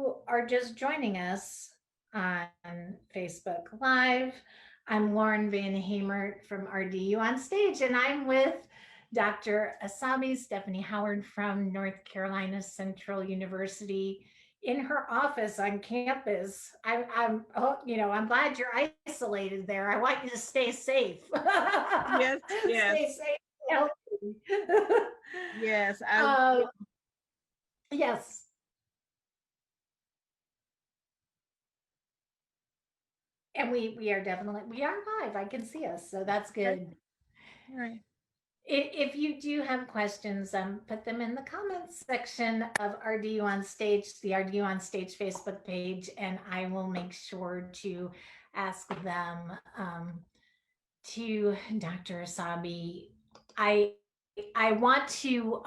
you are just joining us on Facebook Live, I'm Lauren Van Hemert from RDU on Stage, and I'm with Dr. Asabi Stephanie Howard from North Carolina Central University in her office on campus. I'm glad you're isolated there. I want you to stay safe. Yes, yes, Stay safe, and healthy. yes. uh, yes. And we are definitely we are live. I can see us, so that's Okay, good. all right. If you do have questions, put them in the comments section of RDU on Stage, the RDU on Stage Facebook page, and I will make sure to ask them to Dr. Asabi. I want to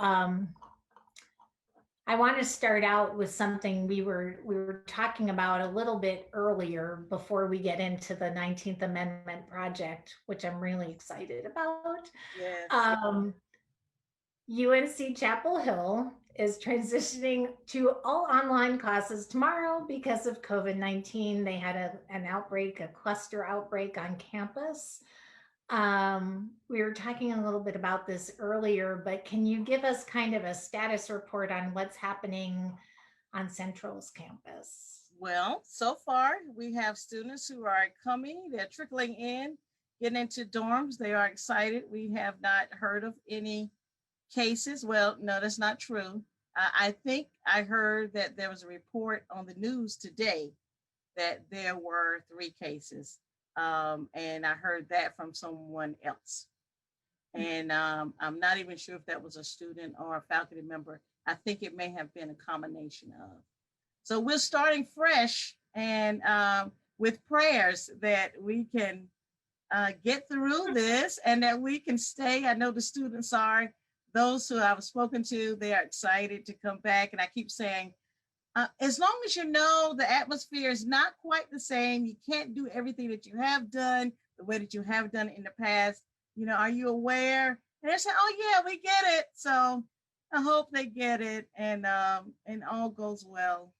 I want to start out with something we were talking about a little bit earlier before we get into the 19th Amendment project, which I'm really excited about. Yes. Um, UNC Chapel Hill is transitioning to all online classes tomorrow because of COVID-19. They had an outbreak, a cluster outbreak on campus. We were talking a little bit about this earlier, but can you give us kind of a status report on what's happening on Central's campus? Well, so far we have students who are coming, they're trickling in, getting into dorms. They are excited. We have not heard of any cases. Well, no, that's not true. I think I heard that there was a report on the news today that there were 3 cases. And I heard that from someone else. And I'm not even sure if that was a student or a faculty member. I think it may have been a combination of. So we're starting fresh and with prayers that we can get through this and that we can stay. I know the students are, those who I've spoken to, they are excited to come back. And I keep saying, as long as you know the atmosphere is not quite the same, you can't do everything that you have done the way that you have done it in the past. Are you aware? And they say, oh yeah, we get it. So I hope they get it and all goes well.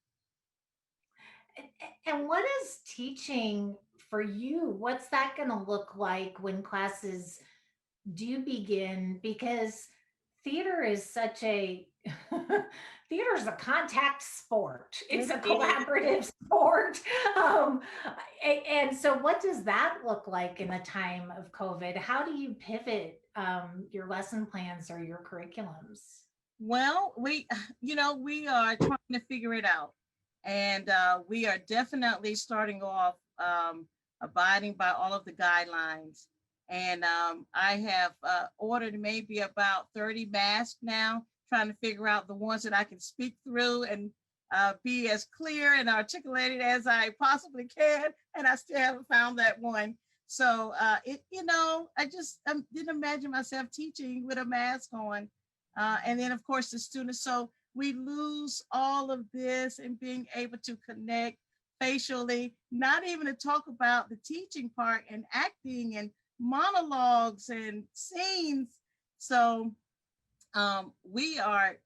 And what is teaching for you? What's that going to look like when classes do begin? Because theater is such a theater is a contact sport. It's It a is. collaborative sport. Um, and so, what does that look like in the time of COVID? How do you pivot your lesson plans or your curriculums? Well, we are trying to figure it out. And we are definitely starting off abiding by all of the guidelines. And I have ordered maybe about 30 masks now, trying to figure out the ones that I can speak through and be as clear and articulated as I possibly can. And I still haven't found that one. So I didn't imagine myself teaching with a mask on. And then, of course, the students. So we lose all of this and being able to connect facially, not even to talk about the teaching part and acting and monologues and scenes. So we are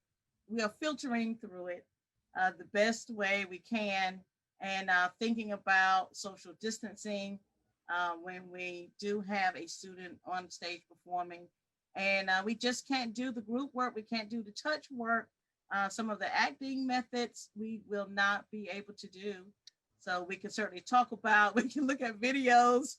filtering through it the best way we can and thinking about social distancing when we do have a student on stage performing. And we just can't do the group work. We can't do the touch work. Some of the acting methods we will not be able to do. So we can certainly talk about, we can look at videos.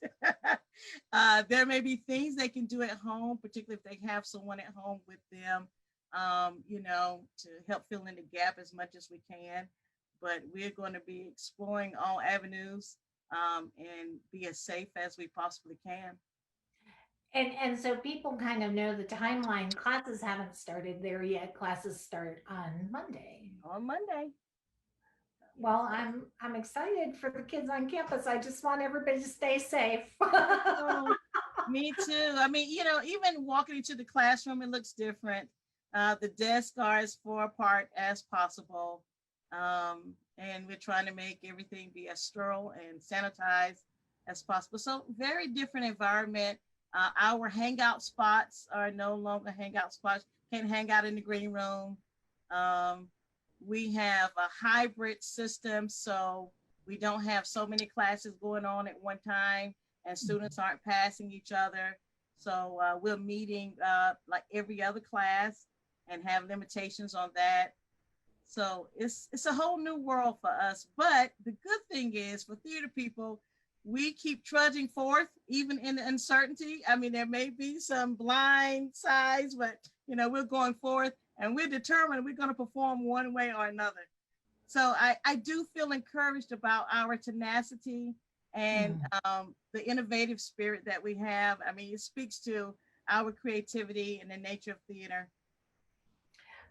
There may be things they can do at home, particularly if they have someone at home with them, to help fill in the gap as much as we can. But we're going to be exploring all avenues and be as safe as we possibly can. And so people kind of know the timeline. Classes haven't started there yet. Classes start on Monday. On Monday. Yes. Well, I'm excited for the kids on campus. I just want everybody to stay safe. Oh, me too. I mean, even walking into the classroom, it looks different. The desks are as far apart as possible. And we're trying to make everything be as sterile and sanitized as possible. So very different environment. Our hangout spots are no longer hangout spots. Can't hang out in the green room. Um, we have a hybrid system, so we don't have so many classes going on at one time, and students aren't passing each other. So we're meeting like every other class and have limitations on that. So it's a whole new world for us. But the good thing is for theater people, we keep trudging forth even in the uncertainty. I mean, there may be some blind sides, but we're going forth and we're determined we're going to perform one way or another. So I do feel encouraged about our tenacity and the innovative spirit that we have. I mean, it speaks to our creativity and the nature of theater.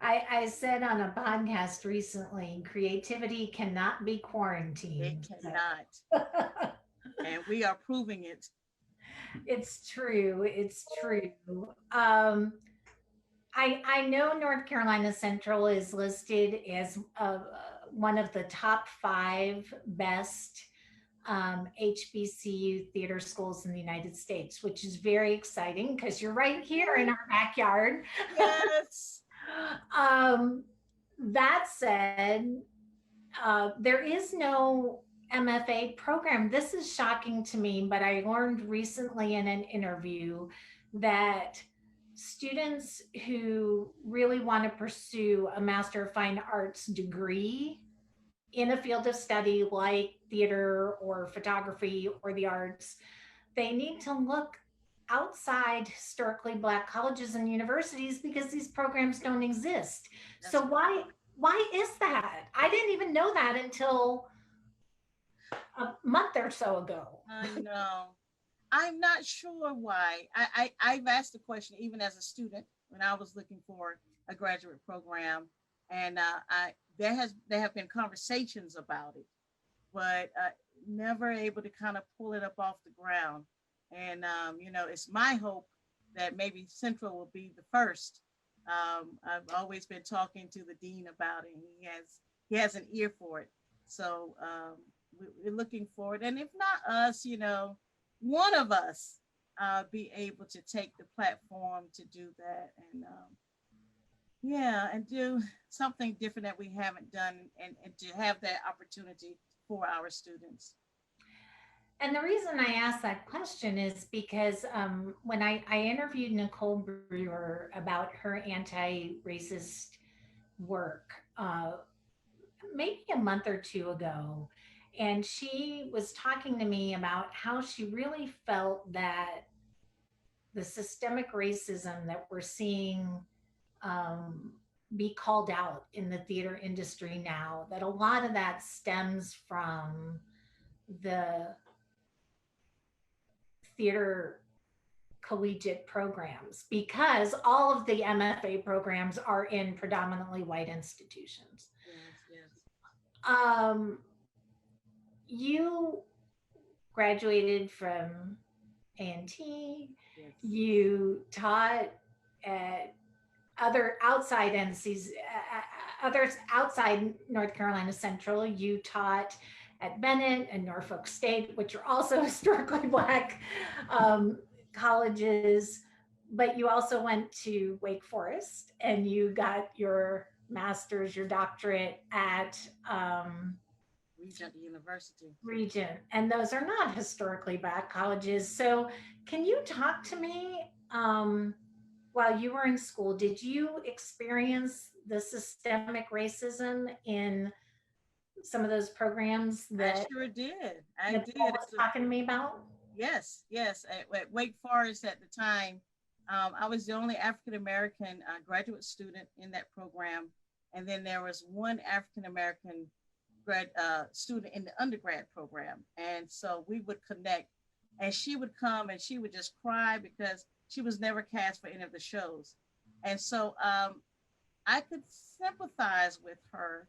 I said on a podcast recently, creativity cannot be It quarantined. cannot, So. and we are proving it. It's true. It's true. I know North Carolina Central is listed as one of the top five best HBCU theater schools in the United States, which is very exciting because you're right here in our backyard. Yes. um, that said, there is no MFA program. This is shocking to me, but I learned recently in an interview that students who really want to pursue a Master of Fine Arts degree in a field of study like theater or photography or the arts, they need to look outside historically Black colleges and universities because these programs don't exist. That's So why is that? I didn't even know that until a month or so ago. I know. I'm not sure why. I've asked the question even as a student when I was looking for a graduate program, and I there have been conversations about it, but never able to kind of pull it up off the ground. And it's my hope that maybe Central will be the first. I've always been talking to the dean about it. And he has an ear for it. So we're looking forward. And if not us, one of us be able to take the platform to do that and yeah, and do something different that we haven't done and to have that opportunity for our students. And the reason I asked that question is because when I interviewed Nicole Brewer about her anti racist work, maybe a month or two ago, and she was talking to me about how she really felt that the systemic racism that we're seeing um, be called out in the theater industry now, that a lot of that stems from the theater collegiate programs because all of the MFA programs are in predominantly white institutions. Yes, yes, Um, you graduated from A&T, yes. you taught at other outside NCs, others outside North Carolina Central. You taught at Bennett and Norfolk State, which are also historically Black um, colleges. But you also went to Wake Forest and you got your master's, your doctorate at Regent University. Regent. And those are not historically Black colleges. So, can you talk to me? While you were in school, did you experience the systemic racism in some of those programs I that sure did. I Nicole did. was talking to me about? Yes, yes. At Wake Forest at the time, I was the only African American graduate student in that program, and then there was one African American student in the undergrad program, and so we would connect. And she would come and she would just cry because she was never cast for any of the shows, and so I could sympathize with her,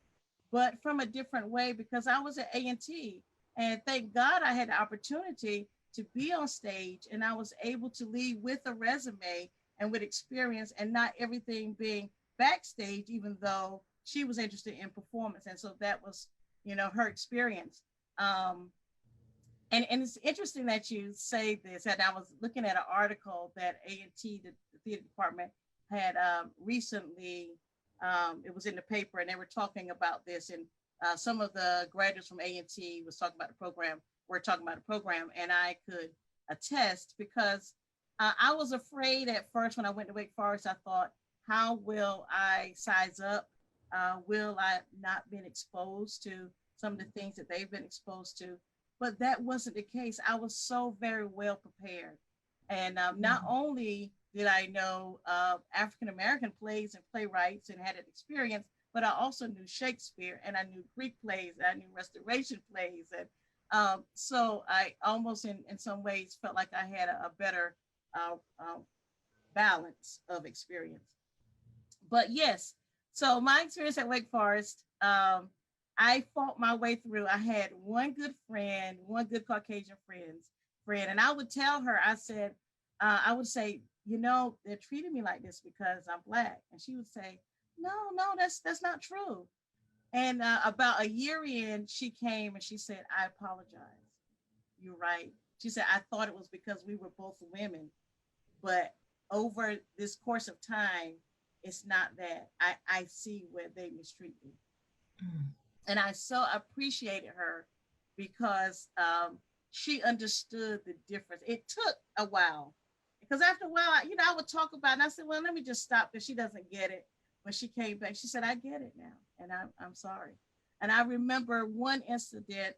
but from a different way because I was at A&T, and thank God I had the opportunity to be on stage, and I was able to lead with a resume and with experience, and not everything being backstage, even though she was interested in performance, and so that was, her experience. Um, and it's interesting that you say this. And I was looking at an article that A&T, the theater department, had recently It was in the paper, and they were talking about this, and some of the graduates from A&T was talking about the program. We're talking about the program, and I could attest because I was afraid at first when I went to Wake Forest. I thought, how will I size up? Will I not been exposed to some of the things that they've been exposed to? But that wasn't the case. I was so very well prepared. And not only did I know African American plays and playwrights and had an experience, but I also knew Shakespeare and I knew Greek plays, and I knew Restoration plays. And so I almost in some ways felt like I had a better uh, uh, balance of experience. But yes, so my experience at Wake Forest, I fought my way through. I had one good friend, one good Caucasian friend, and I would tell her, I said, I would say, they're treating me like this because I'm black, and she would say, no, no, that's not true. And about a year in, she came and she said, I apologize. You're right. She said, I thought it was because we were both women, but over this course of time, it's not that. I see where they mistreat me. Mm. And I so appreciated her because she understood the difference. It took a while because after a while, I would talk about it and I said, well, let me just stop because she doesn't get it. When she came back, she said, I get it now. And I'm sorry. And I remember one incident,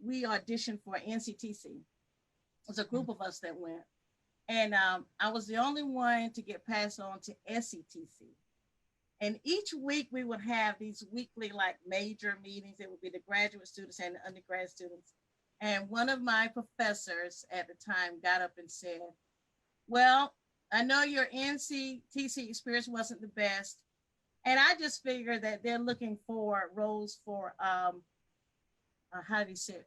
we auditioned for NCTC. It was a group of us that went. And I was the only one to get passed on to SETC. And each week we would have these weekly like major meetings. It would be the graduate students and the undergrad students. And one of my professors at the time got up and said, well, I know your NCTC experience wasn't the best. And I just figured that they're looking for roles for, how do you say,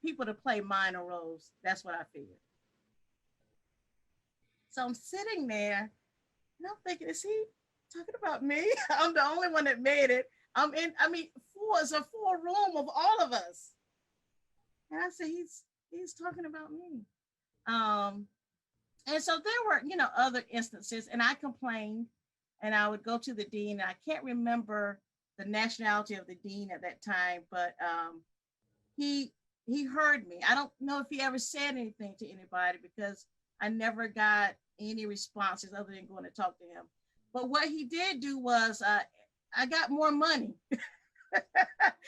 people to play minor roles. That's what I figured. So I'm sitting there and I'm thinking, is he talking about me? I'm the only one that made it. It's a full room of all of us. And I said, he's talking about me. Um, and so there were, other instances, and I complained, and I would go to the dean. And I can't remember the nationality of the dean at that time, but he he heard me. I don't know if he ever said anything to anybody because I never got any responses other than going to talk to him. But what he did do was I got more money.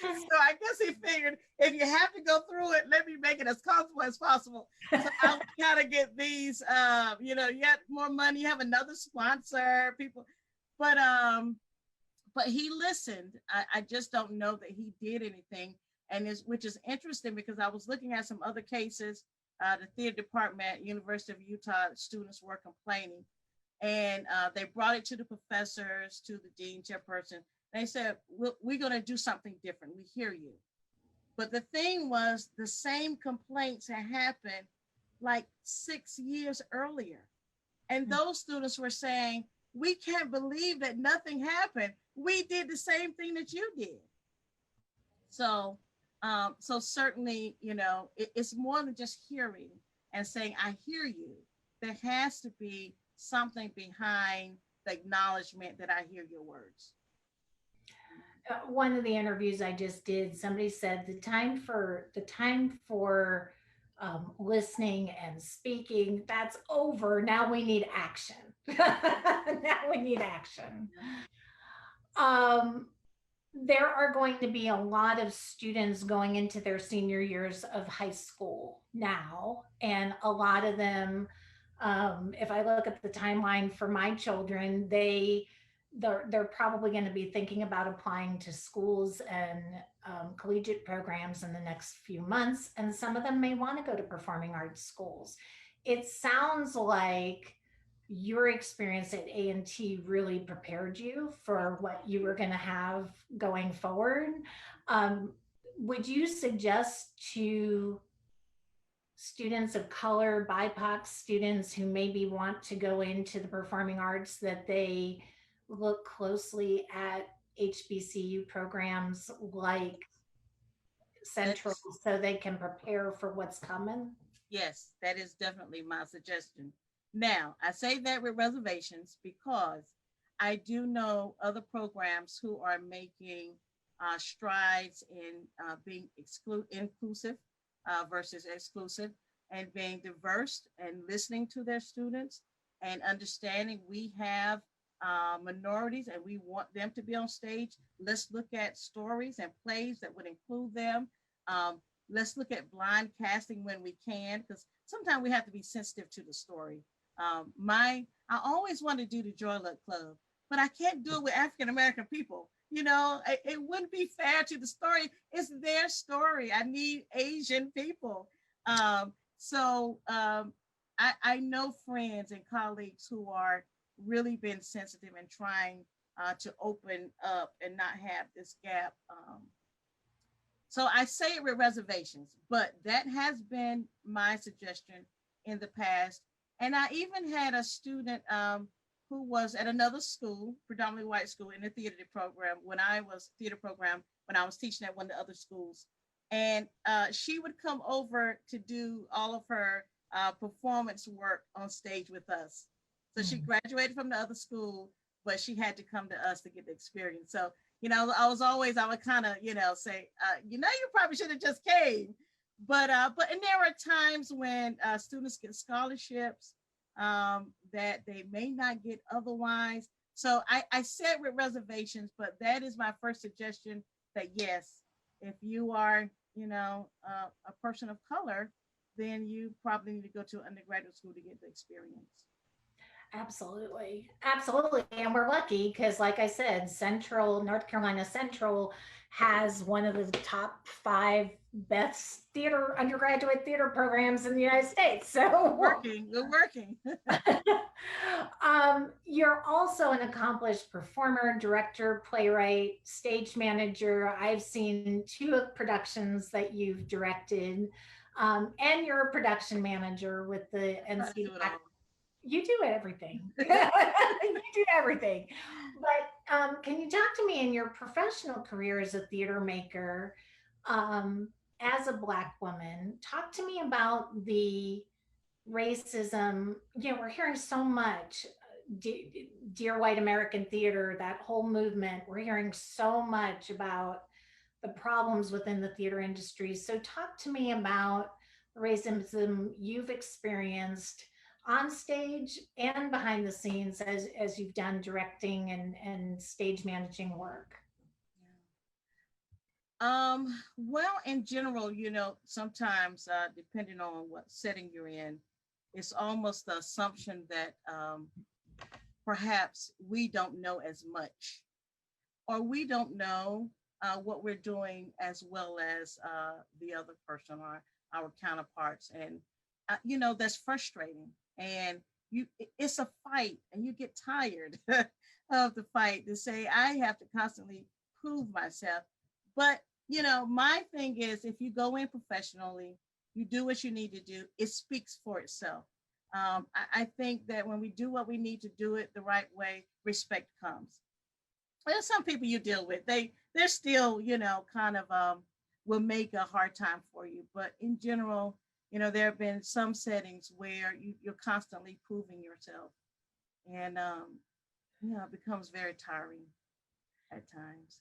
So I guess he figured if you have to go through it, let me make it as comfortable as possible. So I would kind of get these, you get more money, you have another sponsor, people. But he listened. I just don't know that he did anything, which is interesting because I was looking at some other cases. The theater department, University of Utah, students were complaining, and they brought it to the professors, to the dean, chairperson. They said, we're going to do something different. We hear you. But the thing was, the same complaints had happened like 6 years earlier. And those students were saying, we can't believe that nothing happened. We did the same thing that you did. So, so certainly, it's more than just hearing and saying, I hear you. There has to be something behind the acknowledgement that I hear your words. One of the interviews I just did, somebody said the time for listening and speaking, that's over. Now we need action. Now we need action. Um, there are going to be a lot of students going into their senior years of high school now, and a lot of them, if I look at the timeline for my children, they're probably going to be thinking about applying to schools and collegiate programs in the next few months, and some of them may want to go to performing arts schools. It sounds like your experience at A&T really prepared you for what you were going to have going forward. Um, would you suggest to students of color, BIPOC students who maybe want to go into the performing arts that they look closely at HBCU programs like Central That's so they can prepare for what's coming? Yes, that is definitely my suggestion. Now, I say that with reservations because I do know other programs who are making strides in being inclusive versus exclusive, and being diverse and listening to their students and understanding we have minorities and we want them to be on stage. Let's look at stories and plays that would include them. Um, let's look at blind casting when we can, because sometimes we have to be sensitive to the story. I always want to do the Joy Luck Club, but I can't do it with African American people. It wouldn't be fair to the story. It's their story. I need Asian people. I know friends and colleagues who are really been sensitive and trying to open up and not have this gap. So I say it with reservations, but that has been my suggestion in the past. And I even had a student who was at another school, predominantly white school, in the theater program when I was teaching at one of the other schools. And she would come over to do all of her performance work on stage with us. So she graduated from the other school, but she had to come to us to get the experience. So I would kind of, say, you probably should have just came. And there are times when students get scholarships that they may not get otherwise. So I said with reservations, but that is my first suggestion, that yes, if you are, a person of color, then you probably need to go to undergraduate school to get the experience. Absolutely. Absolutely. And we're lucky because, like I said, North Carolina Central has one of the top five best undergraduate theater programs in the United States. So We're working. you're also an accomplished performer, director, playwright, stage manager. I've seen two productions that you've directed. And you're a production manager with the I try to NC do it all. You do everything. You do everything. But can you talk to me in your professional career as a theater maker, um, as a Black woman? Talk to me about the racism. We're hearing so much. Dear White American Theater, that whole movement, we're hearing so much about the problems within the theater industry. So, talk to me about the racism you've experienced on stage and behind the scenes as you've done directing and stage managing work. Well, in general, sometimes depending on what setting you're in, it's almost the assumption that perhaps we don't know as much, or we don't know what we're doing as well as the other person or our counterparts. And, that's frustrating. And it's a fight, and you get tired of the fight to say, I have to constantly prove myself. But, my thing is, if you go in professionally, you do what you need to do, it speaks for itself. I think that when we do what we need to do it the right way, respect comes. There's some people you deal with, they're still, kind of will make a hard time for you. But in general, there have been some settings where you're constantly proving yourself. And it becomes very tiring at times.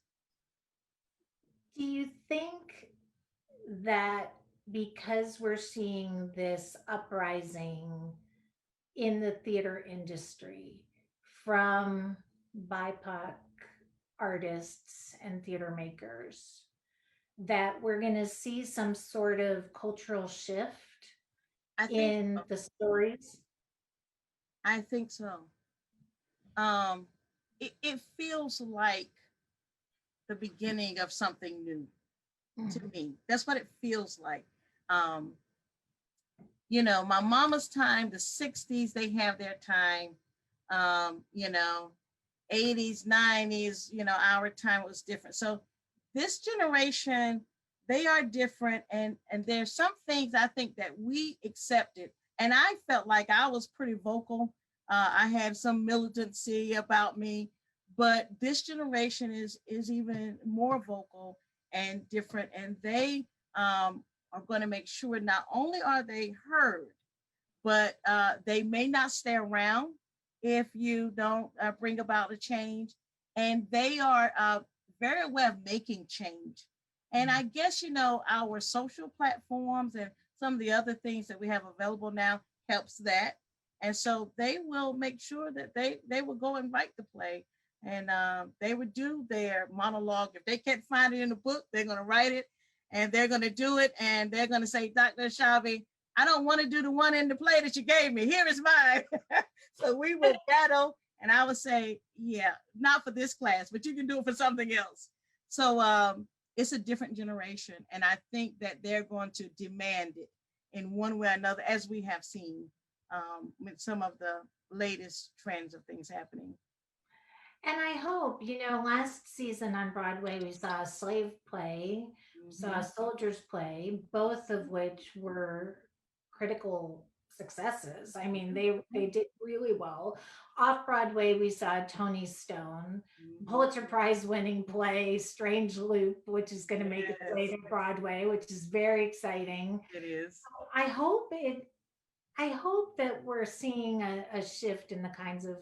Do you think that because we're seeing this uprising in the theater industry from BIPOC artists and theater makers, that we're going to see some sort of cultural shift I think in so. the stories? I think so. Um, it feels like the beginning of something new to Mhm. me. That's what it feels like. Um, my mama's time, the 60s, they have their time. 80s, 90s, our time was different. So this generation, they are different. And there's some things I think that we accepted. And I felt like I was pretty vocal. I had some militancy about me, but this generation is even more vocal and different. And they are going to make sure not only are they heard, but they may not stay around, if you don't bring about a change. And they are very aware of making change. And I guess, our social platforms and some of the other things that we have available now helps that. And so they will make sure that they will go and write the play, and they would do their monologue. If they can't find it in the book, they're going to write it, and they're going to do it, and they're going to say, Dr. Asabi, I don't want to do the one in the play that you gave me. Here is mine. So we will battle, and I would say, yeah, not for this class, but you can do it for something else. So it's a different generation, and I think that they're going to demand it in one way or another, as we have seen with some of the latest trends of things happening. And I hope, last season on Broadway, we saw a slave play, saw a Mm-hmm. soldier's play, both of which were critical successes. I mean, they did really well. Off Broadway, we saw Tony Stone, Mm-hmm. Pulitzer Prize winning play, Strange Loop, which is going to make its way Yes, to Broadway, which is very exciting. it is. I hope it I hope that we're seeing a shift in the kinds of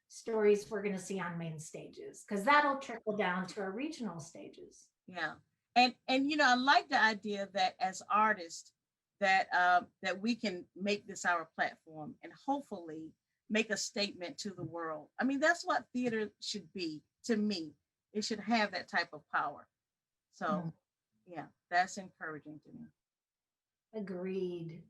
stories we're going to see on main stages, because that'll trickle down to our regional stages. Yeah. And I like the idea that as artists that we can make this our platform and hopefully make a statement to the world. I mean, that's what theater should be to me. It should have that type of power. Mm, So, yeah, that's encouraging to me. agreed.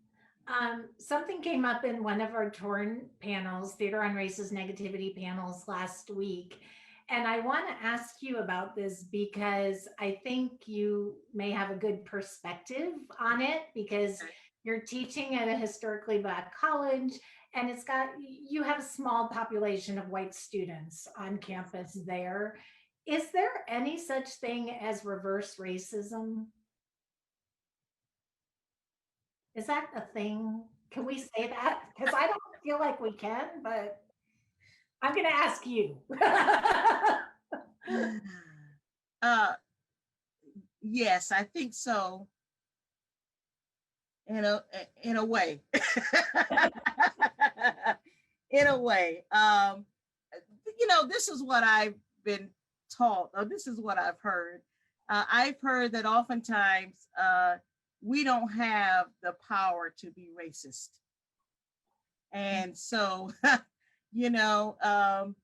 Something came up in one of our torn panels, Theater on Races Negativity panels last week. And I want to ask you about this because I think you may have a good perspective on it because Okay. you're teaching at a historically Black college and you have a small population of white students on Yes. campus there. Is there any such thing as reverse racism? Is that a thing? Can we say that? Because I don't feel like we can, but I'm going to ask you. Uh, yes, I think so. In a way. In a way. This is what I've been taught, or this is what I've heard. I've heard that oftentimes we don't have the power to be racist. And so, you know, um,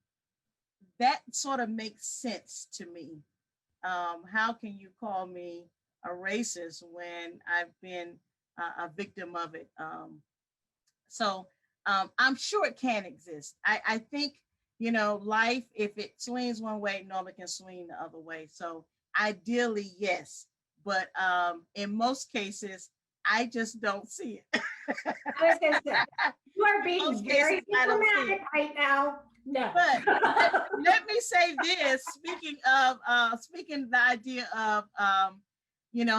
that sort of makes sense to me. How can you call me a racist when I've been a victim of it? So I'm sure it can exist. I think, life, if it swings one way, normally can swing the other way. So ideally, yes. But in most cases, I just don't see it. I was going to say, you are In being most cases, very I don't see diplomatic it. right now. No. But let me say this. Speaking the idea of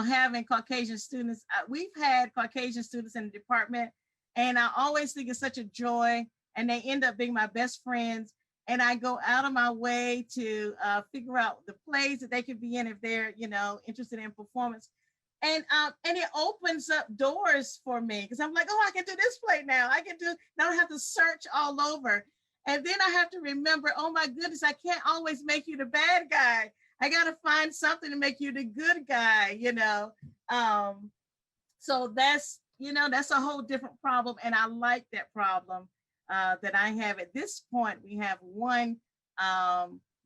having Caucasian students, we've had Caucasian students in the department, and I always think it's such a joy, and they end up being my best friends. And I go out of my way to figure out the plays that they could be in if they're interested in performance. And it opens up doors for me because I'm like, oh, I can do this play now. I can do. I don't have to search all over. And then I have to remember, oh my goodness, I can't always make you the bad guy. I got to find something to make you the good guy. Um, so that's a whole different problem. And I like that problem that I have at this point. We have one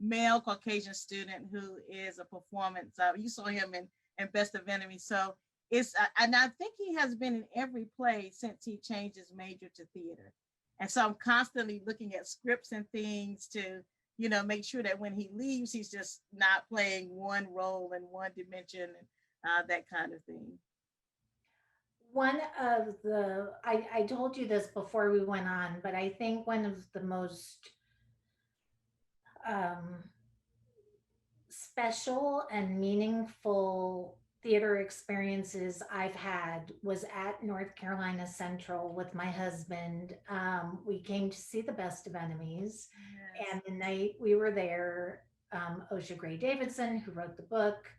male Caucasian student who is a performance. You saw him in Best of Enemies. So and I think he has been in every play since he changed his major to theater. And so I'm constantly looking at scripts and things to, make sure that when he leaves, he's just not playing one role in one dimension and that kind of thing. One of I told you this before we went on, but I think one of the most um, special and meaningful theater experiences I've had was at North Carolina Central with my husband. We came to see the Best of Enemies, Yes. and the night we were there, Osha Gray Davidson, who wrote the book,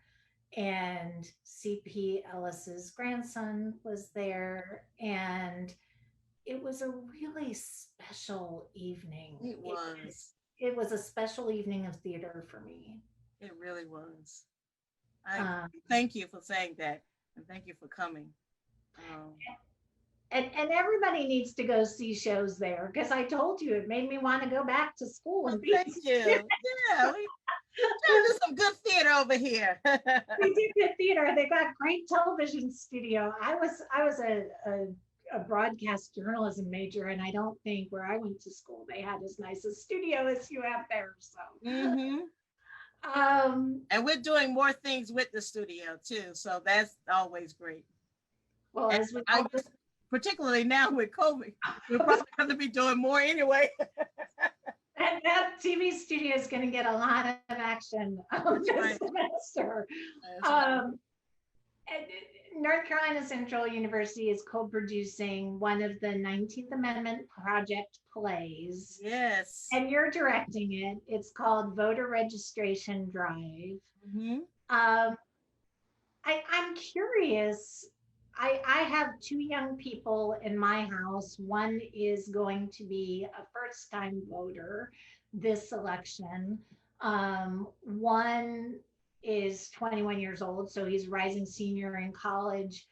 and CP Ellis's grandson was there, and it was a really special evening. It was. It was a special evening of theater for me. It really was. I agree. Um, Thank you for saying that, and thank you for coming. Um, and everybody needs to go see shows there because I told you it made me want to go back to school well, and be. thank you. Yeah, we trying to do some good theater over here. We did good theater. They got great television studio. I was a broadcast journalism major, and I don't think where I went to school they had as nice a studio as you have there. So, Hmm. um, And we're doing more things with the studio too, so that's always great. well, And as we I all guess, particularly now with COVID, we're just, probably going to be doing more anyway. that TV studio is going to get a lot of action That's this right. semester. That's right. Um, and North Carolina Central University is co-producing one of the 19th Amendment Project plays, Yes. and you're directing it. It's called Voter Registration Drive. Hmm. Um, I'm curious. I have two young people in my house. One is going to be a first time voter this election. One is 21 years old, so he's rising senior in college.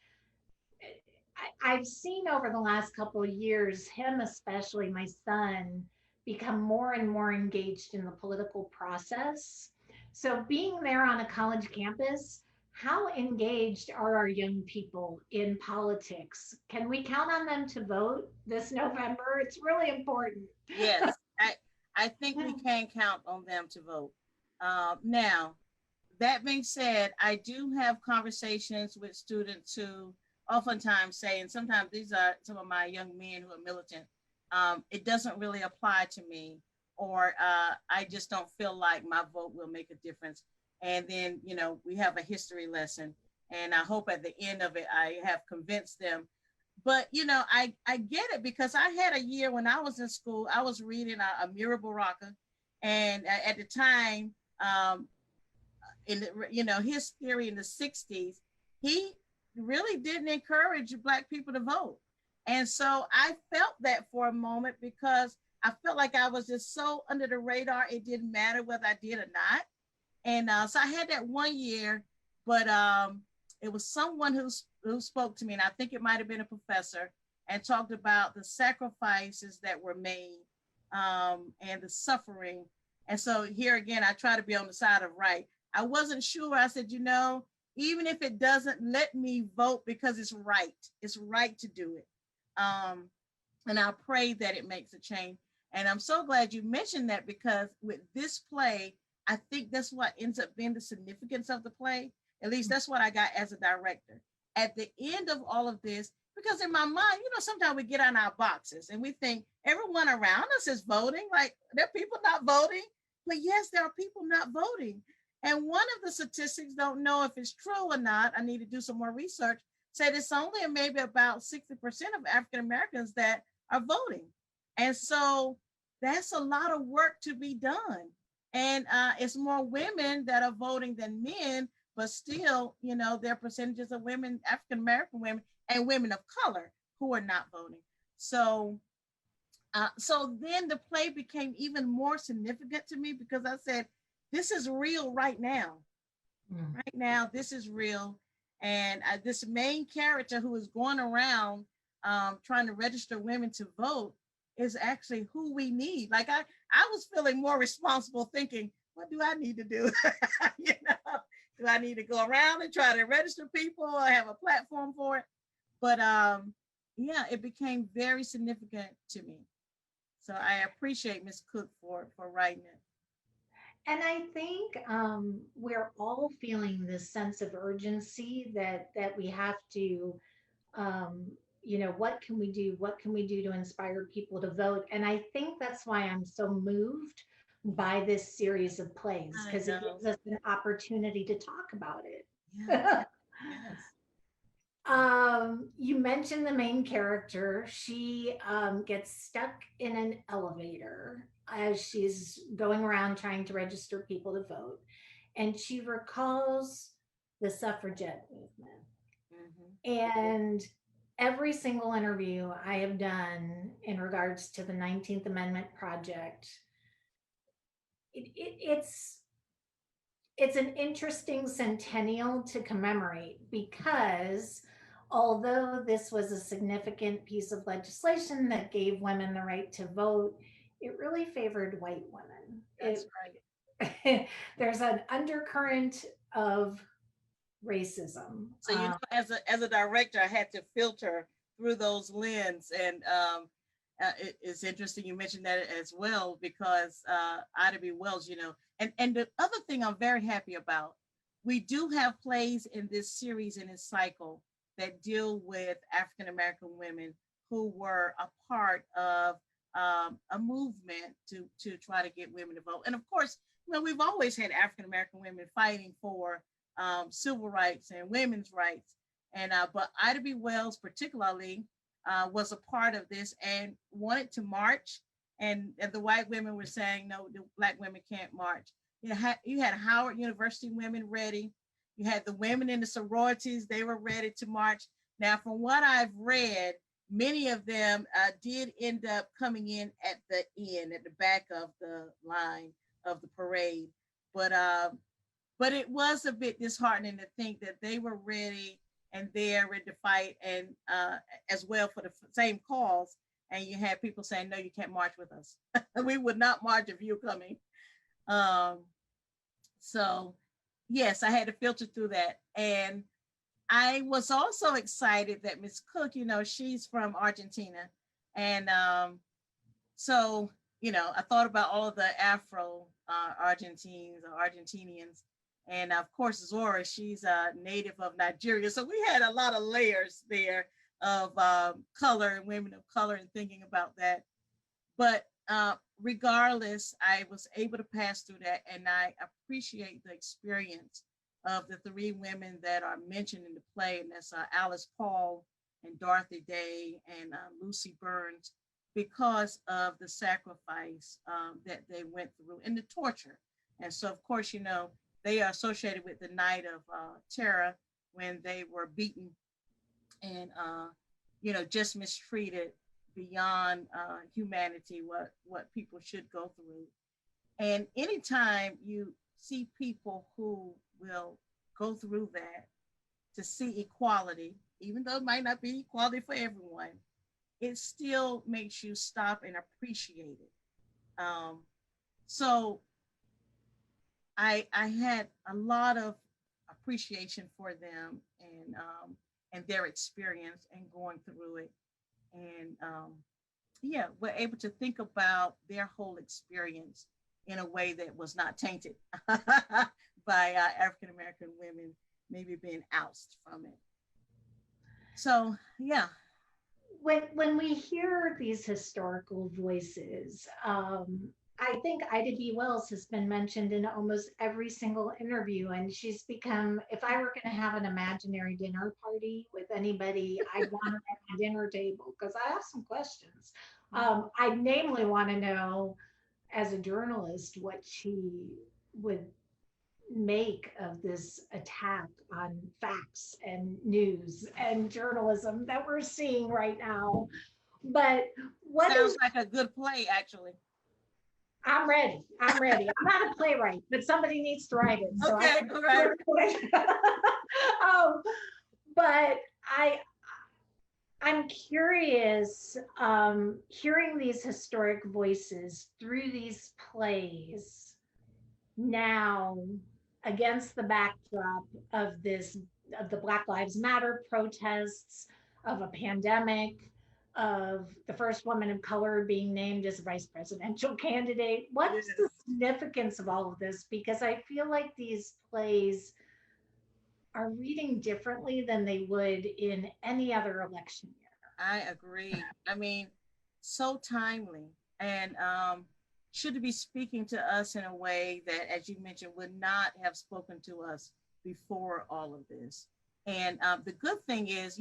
I've seen over the last couple of years, him especially, my son, become more and more engaged in the political process. So, being there on a college campus, how engaged are our young people in politics? Can we count on them to vote this November? It's really important. Yes, I think we can count on them to vote. Now, that being said, I do have conversations with students who oftentimes say, and sometimes these are some of my young men who are militant, it doesn't really apply to me, or I just don't feel like my vote will make a difference. And then, we have a history lesson, and I hope at the end of it, I have convinced them. But I get it because I had a year when I was in school. I was reading Amira Baraka, and at the time, his theory in the 60s, he really didn't encourage black people to vote. And so I felt that for a moment because I felt like I was just so under the radar, it didn't matter whether I did or not. And so I had that one year, but it was someone who spoke to me, and I think it might have been a professor, and talked about the sacrifices that were made, and the suffering. And so here again, I try to be on the side of right. I wasn't sure. I said, even if it doesn't, let me vote because it's right to do it. Um, and I pray that it makes a change. And I'm so glad you mentioned that because with this play, I think that's what ends up being the significance of the play. At least that's what I got as a director. At the end of all of this, because in my mind, sometimes we get on our boxes and we think everyone around us is voting. Like there are people not voting, but yes, there are people not voting. And one of the statistics, don't know if it's true or not, I need to do some more research, said it's only maybe about 60% of African Americans that are voting. And so that's a lot of work to be done. And it's more women that are voting than men, but still, there are percentages of women, African American women, and women of color who are not voting. So then the play became even more significant to me because I said, this is real right now. Mm. Right now, this is real. And this main character who is going around trying to register women to vote is actually who we need. Like I was feeling more responsible thinking, what do I need to do? Do I need to go around and try to register people or have a platform for it? But yeah, it became very significant to me. So I appreciate Miss Cook for writing it. And I think we're all feeling this sense of urgency that we have to, um, what can we do? What can we do to inspire people to vote? And I think that's why I'm so moved by this series of plays I because it know. gives us an opportunity to talk about Yes. it. Yes. You mentioned the main character. She gets stuck in an elevator as she's going around trying to register people to vote. And she recalls the suffragette movement. Mm-hmm. And every single interview I have done in regards to the 19th Amendment project, it, it, it's it's an interesting centennial to commemorate because although this was a significant piece of legislation that gave women the right to vote, it really favored white women. That's right. There's an undercurrent of racism. So, as a director, I had to filter through those lens, and it's interesting you mentioned that as well because Ida B. Wells, and the other thing I'm very happy about, we do have plays in this series in this cycle that deal with African American women who were a part of a movement to try to get women to vote, and of course, we've always had African American women fighting for civil rights and women's rights. And but Ida B. Wells particularly was a part of this and wanted to march. And the white women were saying, no, the black women can't march. You had Howard University women ready. You had the women in the sororities, they were ready to march. Now, from what I've read, many of them did end up coming in at the end, at the back of the line of the parade. But but it was a bit disheartening to think that they were ready and there ready to fight and as well for the same cause. And you had people saying, no, you can't march with us. We would not march if you're coming. Um, so, yes, I had to filter through that. And I was also excited that Miss Cook, she's from Argentina. And so, I thought about all of the Afro Argentines or Argentinians. And of course, Zora, she's a native of Nigeria. So we had a lot of layers there of color and women of color and thinking about that. But regardless, I was able to pass through that. And I appreciate the experience of the three women that are mentioned in the play. And that's Alice Paul and Dorothy Day and Lucy Burns, because of the sacrifice that they went through and the torture. And so, of course, they are associated with the night of terror when they were beaten and, just mistreated beyond humanity, what people should go through. And anytime you see people who will go through that to see equality, even though it might not be equality for everyone, it still makes you stop and appreciate it. So I had a lot of appreciation for them and their experience and going through it, and yeah, we're able to think about their whole experience in a way that was not tainted by African American women maybe being ousted from it. So yeah. When we hear these historical voices, I think Ida B. Wells has been mentioned in almost every single interview, and she's become. If I were going to have an imaginary dinner party with anybody, I'd want her at my dinner table because I have some questions. I namely want to know, as a journalist, what she would make of this attack on facts and news and journalism that we're seeing right now. But what Sounds is, like a good play, actually. I'm ready. I'm ready. I'm not a playwright, but somebody needs to write it. So I Okay, can all right. um, but I'm curious, hearing these historic voices through these plays now against the backdrop of this of the Black Lives Matter protests, of a pandemic, of the first woman of color being named as a vice presidential candidate. What's the Yes, significance of all of this? Because I feel like these plays are reading differently than they would in any other election year. I agree. I mean, so timely and should be speaking to us in a way that, as you mentioned, would not have spoken to us before all of this. And the good thing is,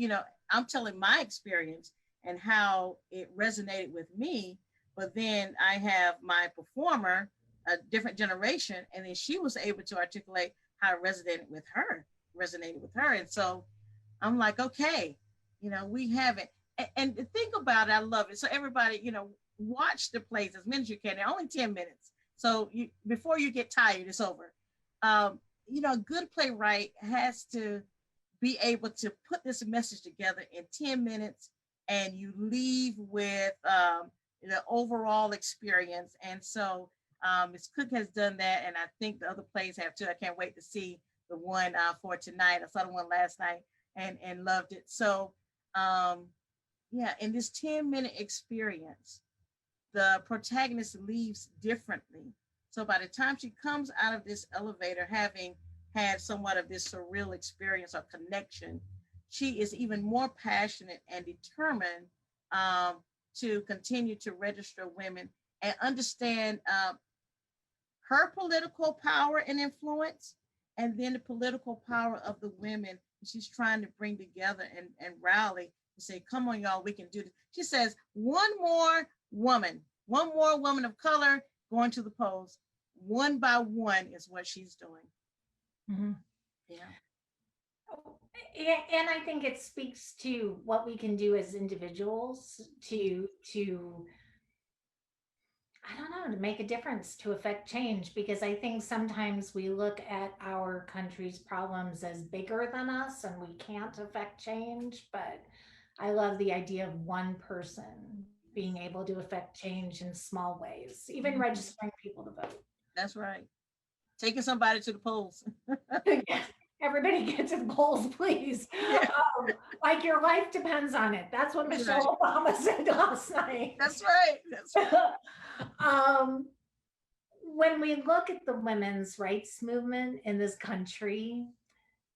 I'm telling my experience and how it resonated with me, but then I have my performer, a different generation, and then she was able to articulate how it resonated with her. And so I'm like, okay, We haven't. And think about it, I love it. So everybody, watch the plays as many as you can. They're only 10 minutes. So before you get tired, it's over. A good playwright has to be able to put this message together in 10 minutes, and you leave with the overall experience. And so Ms. Cook has done that, and I think the other plays have too. I can't wait to see the one for tonight. I saw the one last night and loved it. So yeah, in this 10-minute experience, the protagonist leaves differently. So by the time she comes out of this elevator, having had somewhat of this surreal experience or connection, she is even more passionate and determined to continue to register women and understand her political power and influence, and then the political power of the women she's trying to bring together and rally to say, come on, y'all, we can do this. She says, one more woman of color going to the polls, one by one is what she's doing. Mm-hmm. Yeah. And I think it speaks to what we can do as individuals to I don't know, to make a difference, to affect change, because I think sometimes we look at our country's problems as bigger than us and we can't affect change. But I love the idea of one person being able to affect change in small ways, even registering people to vote. That's right. Taking somebody to the polls. Everybody get to the polls, please. Yeah. Like your life depends on it. That's what Michelle Obama said last night. That's right. That's right. When we look at the women's rights movement in this country,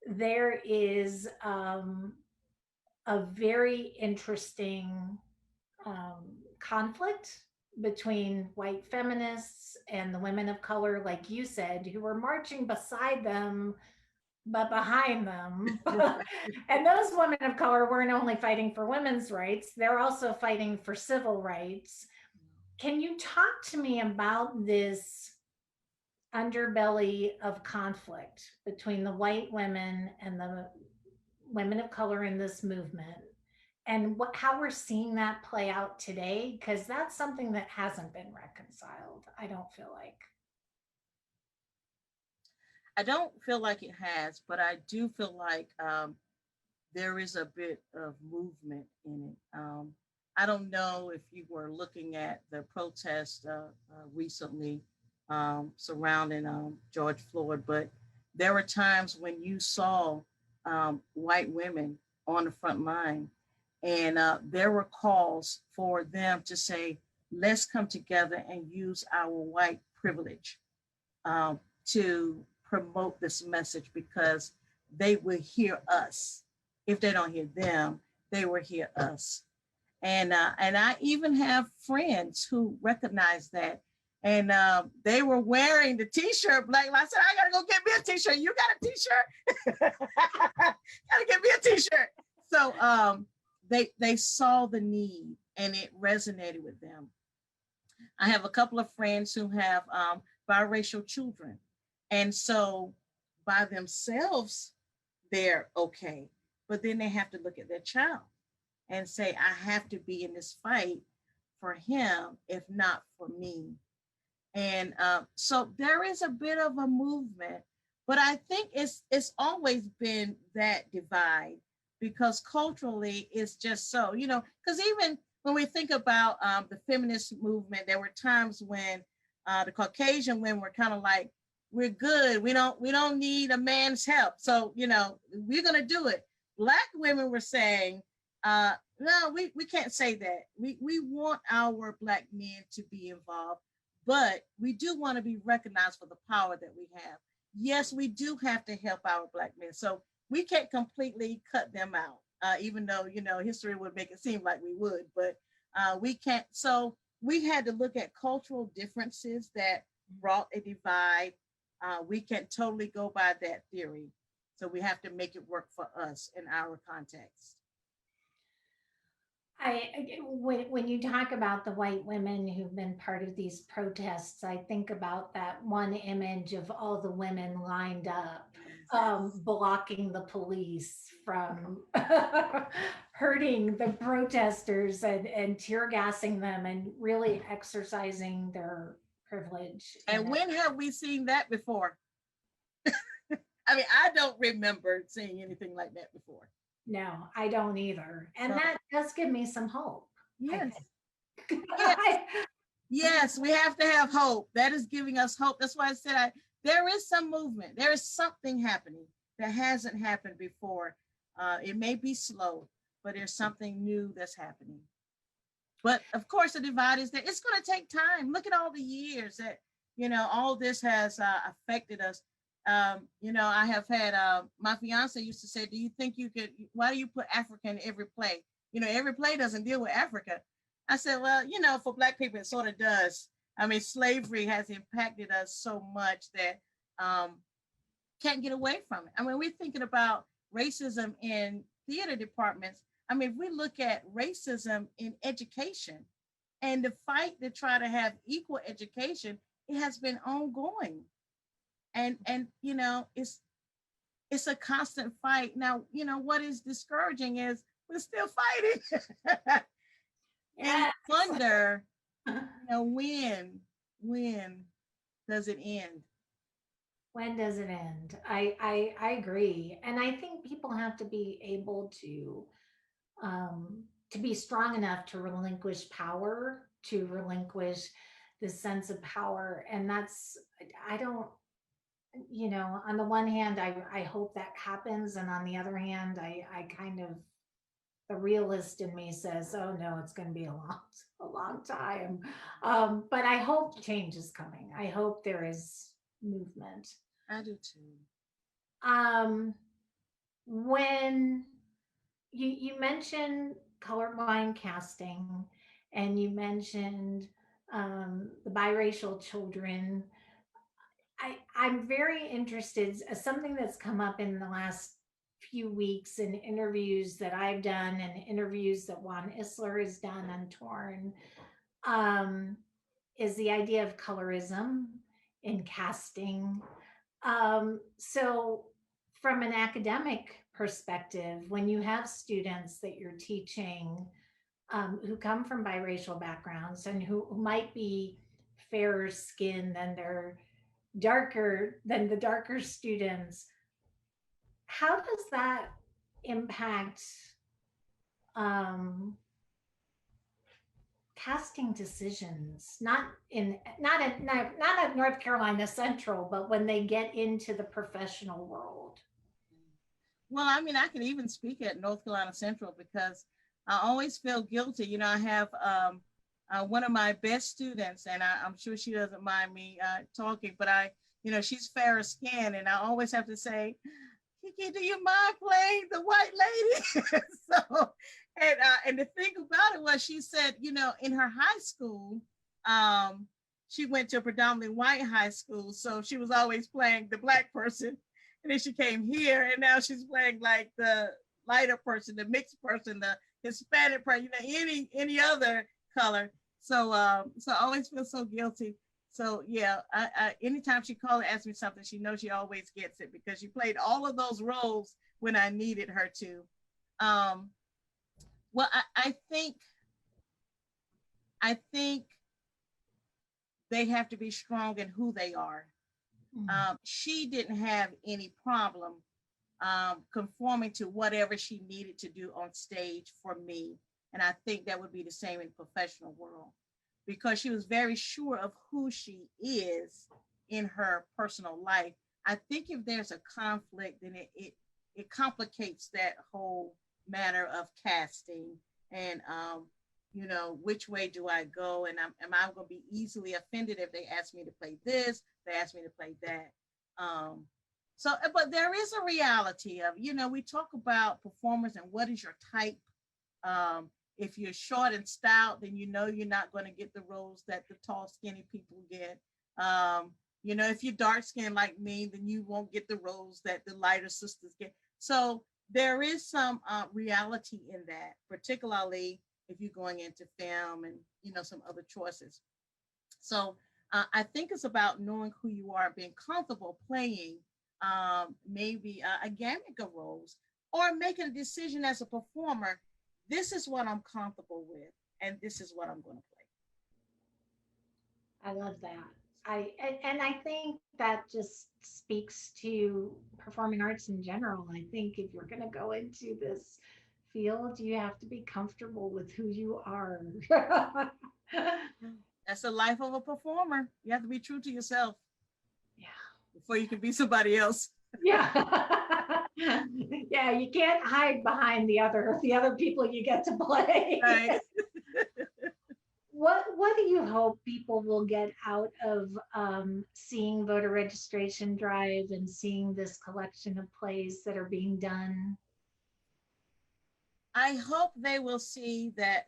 there is a very interesting conflict between white feminists and the women of color, like you said, who were marching beside them but behind them. And those women of color weren't only fighting for women's rights, they're also fighting for civil rights. Can you talk to me about this underbelly of conflict between the white women and the women of color in this movement, and how we're seeing that play out today? Because that's something that hasn't been reconciled, I don't feel like. I don't feel like it has, but I do feel like there is a bit of movement in it. I don't know if you were looking at the protest recently surrounding George Floyd, but there were times when you saw white women on the front line, and there were calls for them to say, let's come together and use our white privilege to promote this message, because they will hear us. If they don't hear them, they will hear us. And I even have friends who recognize that. And they were wearing the T-shirt Black Lives. I said, I gotta go get me a T-shirt. You got a T-shirt? Gotta get me a T-shirt. So they saw the need and it resonated with them. I have a couple of friends who have biracial children. And so by themselves, they're okay. But then they have to look at their child and say, I have to be in this fight for him, if not for me. And so there is a bit of a movement, but I think it's always been that divide, because culturally it's just so, because even when we think about the feminist movement, there were times when the Caucasian women were kind of like, we're good. We don't need a man's help. So, we're going to do it. Black women were saying, no, we can't say that. We want our Black men to be involved, but we do want to be recognized for the power that we have. Yes, we do have to help our Black men. So we can't completely cut them out, even though, history would make it seem like we would, but we can't. So we had to look at cultural differences that brought a divide. We can't totally go by that theory. So we have to make it work for us in our context. When you talk about the white women who've been part of these protests, I think about that one image of all the women lined up blocking the police from hurting the protesters and tear gassing them and really exercising their privilege in And it. when have we seen that before? I mean, I don't remember seeing anything like that before. No, I don't either. And So, that does give me some hope, I yes, think. yes, yes, we have to have hope. That is giving us hope. That's why I said there is some movement. There is something happening that hasn't happened before. It may be slow, but there's something new that's happening. But of course, the divide is there. It's going to take time. Look at all the years that, all this has affected us. I have had, my fiance used to say, do you think you could, why do you put Africa in every play? Every play doesn't deal with Africa. I said, well, for Black people, it sort of does. I mean, slavery has impacted us so much that can't get away from it. I mean, we're thinking about racism in theater departments. I mean, if we look at racism in education and the fight to try to have equal education, it has been ongoing. And it's a constant fight. Now, what is discouraging is we're still fighting. And you Yeah. wonder, when does it end? When does it end? I agree. And I think people have to be able to be strong enough to relinquish power, to relinquish the sense of power. And that's, I don't, on the one hand, I hope that happens. And on the other hand, I kind of, the realist in me says, oh no, it's going to be a long time. But I hope change is coming. I hope there is movement. I do too. Um, when you mentioned colorblind casting and you mentioned the biracial children, I'm very interested, something that's come up in the last few weeks in interviews that I've done and interviews that Juan Isler has done on Torn, um, is the idea of colorism in casting. So, from an academic perspective, when you have students that you're teaching who come from biracial backgrounds and who might be fairer skinned than the darker students, how does that impact um, casting decisions? Not at North Carolina Central, but when they get into the professional world. Well, I mean, I can even speak at North Carolina Central because I always feel guilty. I have one of my best students, and I'm sure she doesn't mind me talking, but she's fairer skinned, and I always have to say, Kiki, do you mind playing the white lady? So, and the thing about it was, she said, in her high school, she went to a predominantly white high school, so she was always playing the Black person. And then she came here, and now she's playing like the lighter person, the mixed person, the Hispanic person, any other color. So I always feel so guilty. So yeah, anytime she calls and asks me something, she knows she always gets it because she played all of those roles when I needed her to. Um, well, I think they have to be strong in who they are. Mm. She didn't have any problem conforming to whatever she needed to do on stage for me. And I think that would be the same in professional world because she was very sure of who she is in her personal life. I think if there's a conflict, then it complicates that whole matter of casting and which way do I go? And am I going to be easily offended if they ask me to play this, they ask me to play that? But there is a reality of, we talk about performers and what is your type. If you're short and stout, then you're not going to get the roles that the tall, skinny people get. If you're dark skinned like me, then you won't get the roles that the lighter sisters get. So there is some reality in that, particularly if you're going into film and some other choices. So I think it's about knowing who you are, being comfortable playing maybe a gamut of roles, or making a decision as a performer. This is what I'm comfortable with, and this is what I'm going to I love that. And I think that just speaks to performing arts in general. I think if you're going to go into this field, you have to be comfortable with who you are. play. That's the life of a performer. You have to be true to yourself Yeah. before you can be somebody else. Yeah. Yeah, you can't hide behind the other people you get to play. Right. What do you hope people will get out of seeing voter registration drive and seeing this collection of plays that are being done? I hope they will see that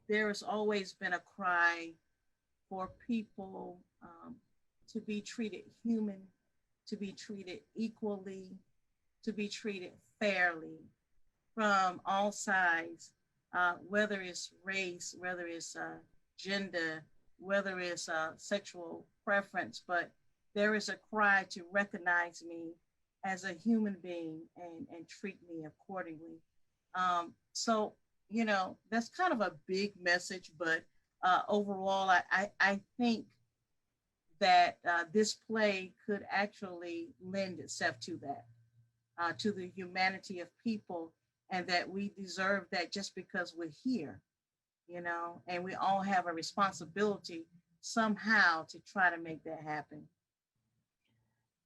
there has always been a cry for people to be treated human, to be treated equally, to be treated fairly from all sides, whether it's race, whether it's gender, whether it's sexual preference, but there is a cry to recognize me as a human being and treat me accordingly. So, that's kind of a big message, but overall, I think that this play could actually lend itself to that, to the humanity of people, and that we deserve that just because we're here, and we all have a responsibility somehow to try to make that happen.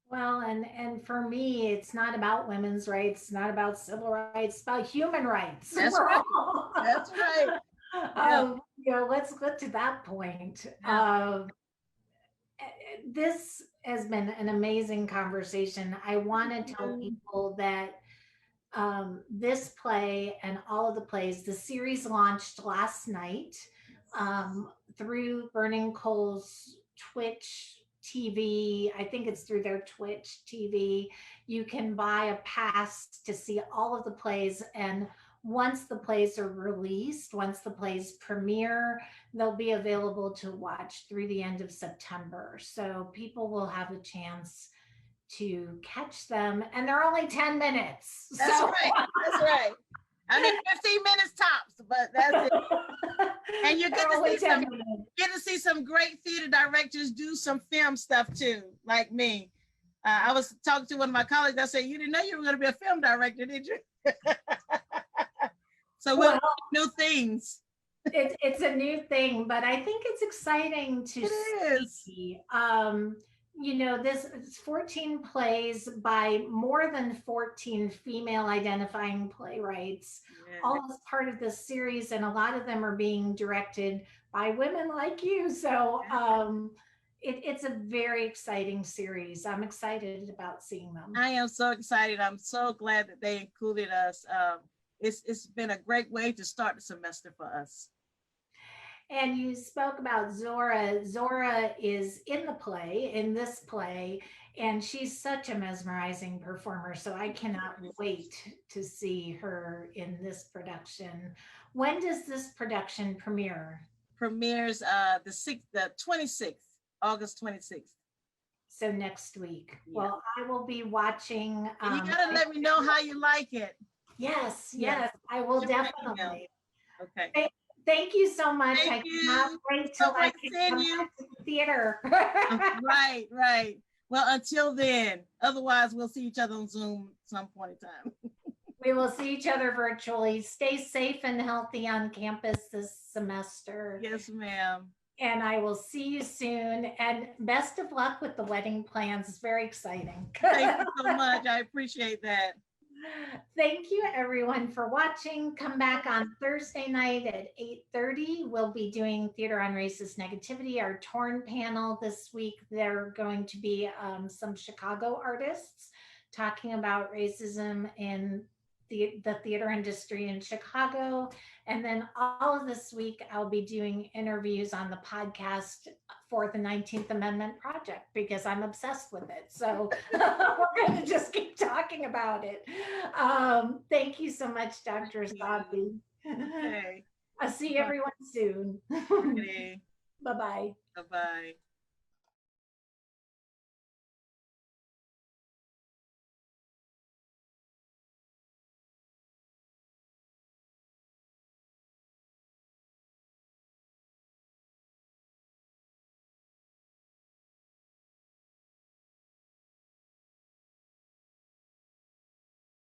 Well, and for me, it's not about women's rights, it's not about civil rights, it's about human rights. That's We're right. all, That's right. Yeah. let's get to that point. Yeah. This has been an amazing conversation. I want to tell people that this play and all of the plays, the series launched last night through Burning Coal's Twitch TV. I think it's through their Twitch TV. You can buy a pass to see all of the plays. And once the plays are released, once the plays premiere, they'll be available to watch through the end of September. So people will have a chance to catch them, and they're only 10 minutes. That's So right. That's right. I mean, 15 minutes tops, but that's it. And you they're only 10 minutes. get to see some great theater directors do some film stuff too, like me. I was talking to one of my colleagues. I said, "You didn't know you were going to be a film director, did you?" So we'll Well, do new things. it's a new thing, but I think it's exciting to It is. see. This it's 14 plays by more than 14 female identifying playwrights, Yeah. all as part of this series, and a lot of them are being directed by women like you. So it's a very exciting series. I'm excited about seeing them. I am so excited. I'm so glad that they included us. It's been a great way to start the semester for us. And you spoke about Zora. Zora is in this play, and she's such a mesmerizing performer. So I cannot wait to see her in this production. When does this production premiere? Premieres the 26th, August 26th. So next week. Yeah. Well, I will be watching. And you gotta let me know how you like it. Yes, Yes. I will Sure, definitely. Okay. Thank you so much. Thank I you. cannot wait till So I great can seeing come you. back to the theater. Right, right. Well, until then, otherwise we'll see each other on Zoom some point in time. We will see each other virtually. Stay safe and healthy on campus this semester. Yes, ma'am. And I will see you soon. And best of luck with the wedding plans. It's very exciting. Thank you so much. I appreciate that. Thank you everyone for watching. Come back on Thursday night at 8:30. We'll be doing Theater on Racist Negativity, our torn panel this week. They're going to be some Chicago artists talking about racism in the theater industry in Chicago. And then all of this week, I'll be doing interviews on the podcast for the 19th Amendment Project because I'm obsessed with it. So we're going to just keep talking about it. Thank you so much, Dr. Asabi. Okay. I'll see everyone soon. Okay. Bye-bye. Bye-bye.